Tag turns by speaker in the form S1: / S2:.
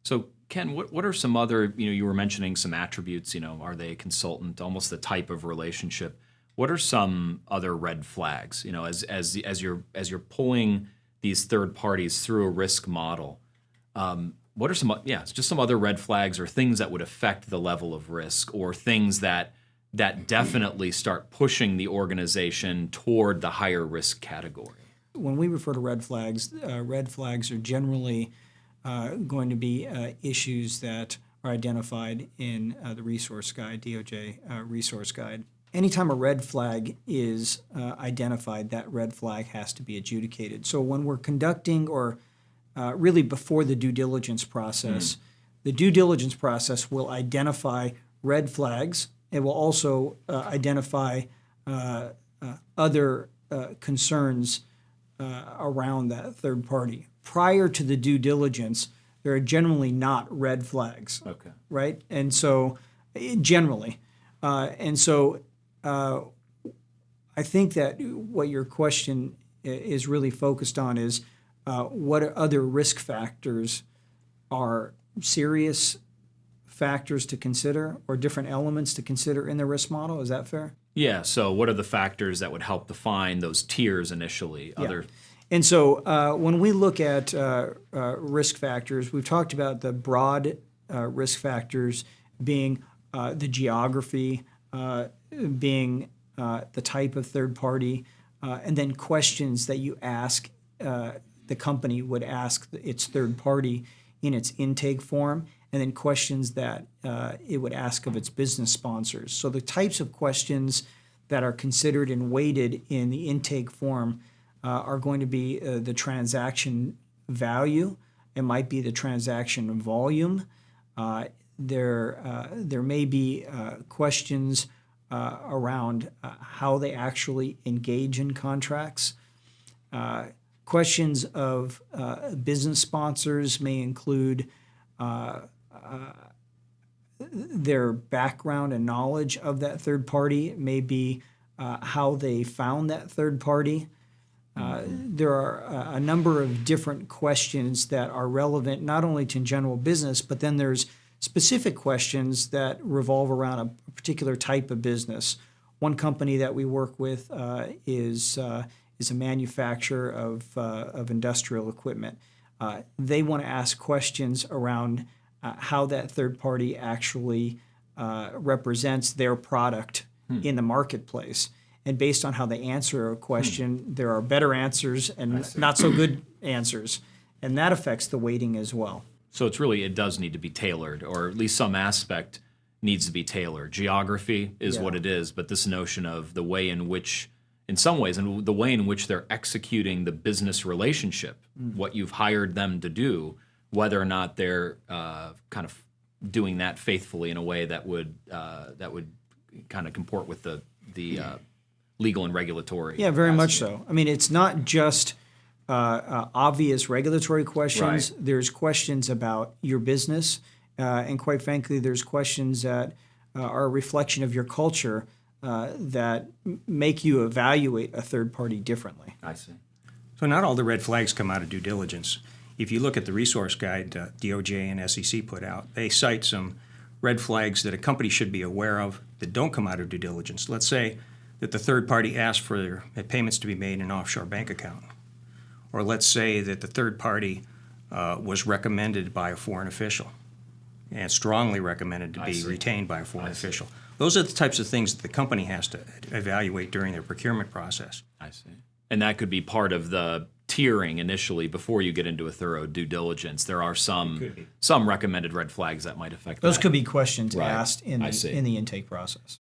S1: So, Ken, what are some other, you were mentioning some attributes, are they a consultant, almost the type of relationship? What are some other red flags, as you're pulling these third parties through a risk model? What are it's just some other red flags or things that would affect the level of risk or things that definitely start pushing the organization toward the higher risk category?
S2: When we refer to red flags are generally going to be issues that are identified in the resource guide, DOJ resource guide. Anytime a red flag is identified, that red flag has to be adjudicated. So when we're conducting or really before the due diligence process, the due diligence process will identify red flags. It will also identify other concerns around that third party. Prior to the due diligence, there are generally not red flags.
S1: Okay.
S2: Right? And so, generally. I think that what your question is really focused on is what other risk factors are serious factors to consider or different elements to consider in the risk model. Is that fair?
S1: Yeah. So what are the factors that would help define those tiers initially?
S2: Yeah. And so when we look at risk factors, we've talked about the broad risk factors being the geography, being the type of third party, and then questions that you ask, the company would ask its third party in its intake form, and then questions that it would ask of its business sponsors. So the types of questions that are considered and weighted in the intake form are going to be the transaction value. It might be the transaction volume. There may be questions around how they actually engage in contracts. Questions of business sponsors may include their background and knowledge of that third party. It may be how they found that third party. There are a number of different questions that are relevant not only to general business, but then there's specific questions that revolve around a particular type of business. One company that we work with is a manufacturer of industrial equipment. They want to ask questions around how that third party actually represents their product in the marketplace. And based on how they answer a question, there are better answers and not so good answers. And that affects the weighting as well.
S1: So it does need to be tailored, or at least some aspect needs to be tailored. Geography is what it is, but this notion of the way in which, in some ways, and the way in which they're executing the business relationship, what you've hired them to do, whether or not they're kind of doing that faithfully in a way that would kind of comport with the legal and regulatory.
S2: Yeah, very much so. I mean, it's not just obvious regulatory questions.
S1: Right.
S2: There's questions about your business, and quite frankly, there's questions that are a reflection of your culture that make you evaluate a third party differently.
S1: I see.
S3: So not all the red flags come out of due diligence. If you look at the resource guide DOJ and SEC put out, they cite some red flags that a company should be aware of that don't come out of due diligence. Let's say that the third party asked for their payments to be made in an offshore bank account. Or let's say that the third party was recommended by a foreign official and strongly recommended to be retained by a foreign official. Those are the types of things that the company has to evaluate during their procurement process.
S1: I see. And that could be part of the tiering initially before you get into a thorough due diligence. There are some recommended red flags that might affect
S2: Those
S1: that.
S2: could be questions
S1: Right.
S2: asked in
S1: I see.
S2: the intake process.